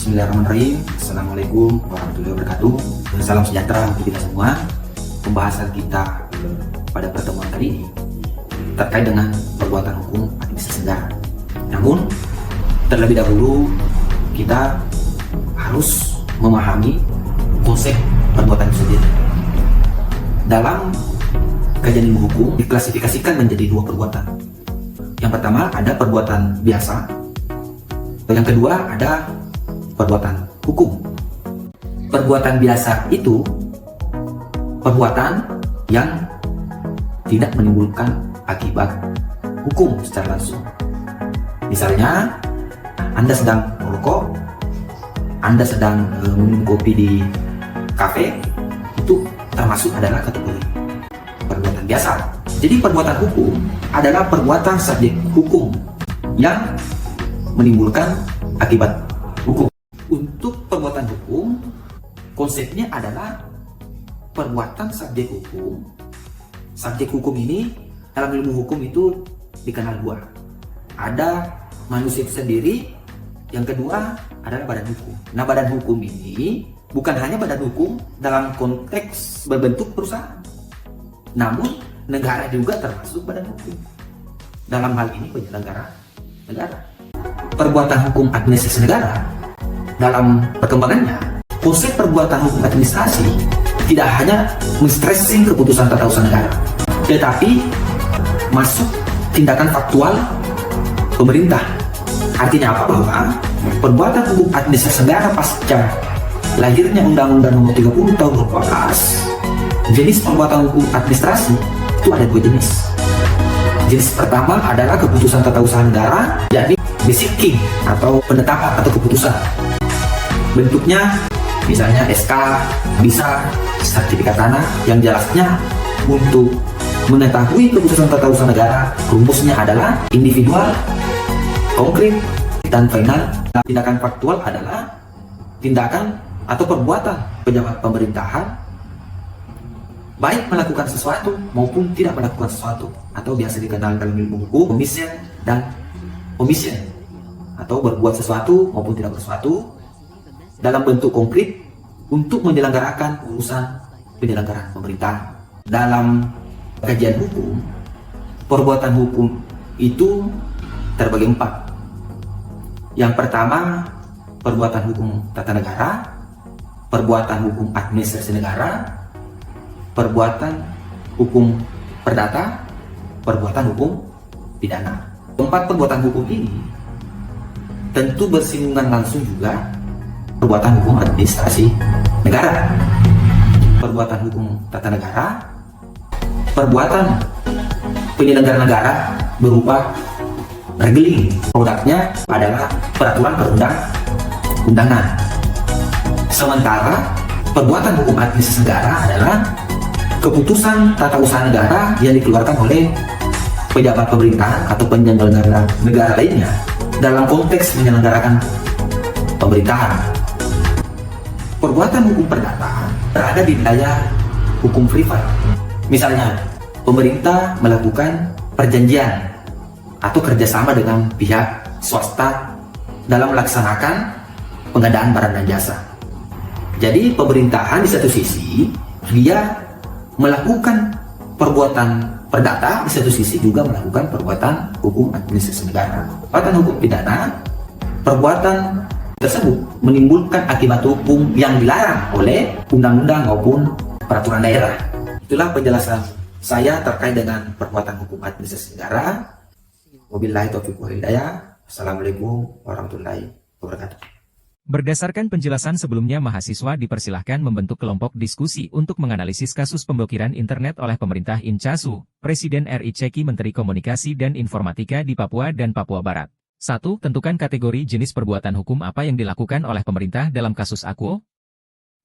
Bismillahirrahmanirrahim. Assalamualaikum warahmatullahi wabarakatuh. Dan salam sejahtera untuk kita semua. Pembahasan kita pada pertemuan kali ini terkait dengan perbuatan hukum administrasi negara. Namun terlebih dahulu kita harus memahami konsep perbuatan itu sendiri. Dalam kajian ilmu hukum diklasifikasikan menjadi dua perbuatan. Yang pertama ada perbuatan biasa. Yang kedua ada perbuatan hukum. Perbuatan biasa itu perbuatan yang tidak menimbulkan akibat hukum secara langsung. Misalnya, Anda sedang merokok, Anda sedang minum kopi di kafe, itu termasuk adalah kategori perbuatan biasa. Jadi perbuatan hukum adalah perbuatan subjek hukum yang menimbulkan akibat hukum. Untuk perbuatan hukum, konsepnya adalah perbuatan subjek hukum. Subjek hukum ini dalam ilmu hukum itu dikenal dua. Ada manusia itu sendiri, yang kedua adalah badan hukum. Nah, badan hukum ini bukan hanya badan hukum dalam konteks berbentuk perusahaan, namun negara juga termasuk badan hukum. Dalam hal ini penyelenggara negara. Perbuatan hukum administrasi negara dalam perkembangannya, konsep perbuatan hukum administrasi tidak hanya men-stressing keputusan tata usaha negara, tetapi masuk tindakan faktual pemerintah. Artinya apa? Bahwa perbuatan hukum administrasi negara pasca lahirnya Undang-Undang Nomor 30 Tahun 2014, jenis perbuatan hukum administrasi itu ada dua jenis. Jenis pertama adalah keputusan tata usaha negara, yakni basic atau penetapan atau keputusan. Bentuknya misalnya SK, bisa sertifikat tanah, yang jelasnya untuk mengetahui keputusan tata usaha negara, rumusnya adalah individual, konkret, dan final. Tindakan faktual adalah tindakan atau perbuatan pejabat pemerintahan baik melakukan sesuatu maupun tidak melakukan sesuatu, atau biasa dikenal dalam ilmu hukum omission dan omission, atau berbuat sesuatu maupun tidak bersesuatu dalam bentuk konkret untuk menyelenggarakan urusan penyelenggaraan pemerintahan. Dalam kajian hukum, perbuatan hukum itu terbagi empat. Yang pertama, perbuatan hukum tata negara, perbuatan hukum administrasi negara, perbuatan hukum perdata, perbuatan hukum pidana. Empat perbuatan hukum ini tentu bersinggungan langsung juga perbuatan hukum administrasi negara. Perbuatan hukum tata negara, perbuatan penyelenggara negara berupa regeling, produknya adalah peraturan perundang-undangan. Sementara perbuatan hukum administrasi negara adalah keputusan tata usaha negara yang dikeluarkan oleh pejabat pemerintahan atau penyelenggara negara lainnya dalam konteks menyelenggarakan pemerintahan. Perbuatan hukum perdata berada di wilayah hukum privat. Misalnya, pemerintah melakukan perjanjian atau kerjasama dengan pihak swasta dalam melaksanakan pengadaan barang dan jasa. Jadi pemerintahan di satu sisi dia melakukan perbuatan perdata, di satu sisi juga melakukan perbuatan hukum administrasi negara. Perbuatan hukum pidana, perbuatan tersebut menimbulkan akibat hukum yang dilarang oleh undang-undang maupun peraturan daerah. Itulah penjelasan saya terkait dengan perbuatan hukum administrasi negara. Wabillahi taufiq wal hidayah. Assalamualaikum warahmatullahi wabarakatuh. Berdasarkan penjelasan sebelumnya, mahasiswa dipersilahkan membentuk kelompok diskusi untuk menganalisis kasus pemblokiran internet oleh pemerintah Incasu, Presiden RI Ceki Menteri Komunikasi dan Informatika di Papua dan Papua Barat. 1. Tentukan kategori jenis perbuatan hukum apa yang dilakukan oleh pemerintah dalam kasus Akuo.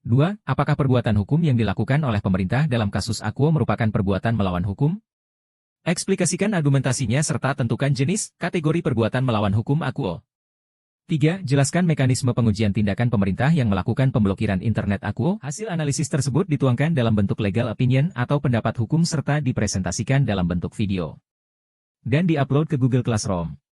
2. Apakah perbuatan hukum yang dilakukan oleh pemerintah dalam kasus Akuo merupakan perbuatan melawan hukum? Eksplikasikan argumentasinya serta tentukan jenis, kategori perbuatan melawan hukum Akuo. 3. Jelaskan mekanisme pengujian tindakan pemerintah yang melakukan pemblokiran internet Akuo. Hasil analisis tersebut dituangkan dalam bentuk legal opinion atau pendapat hukum serta dipresentasikan dalam bentuk video dan diupload ke Google Classroom.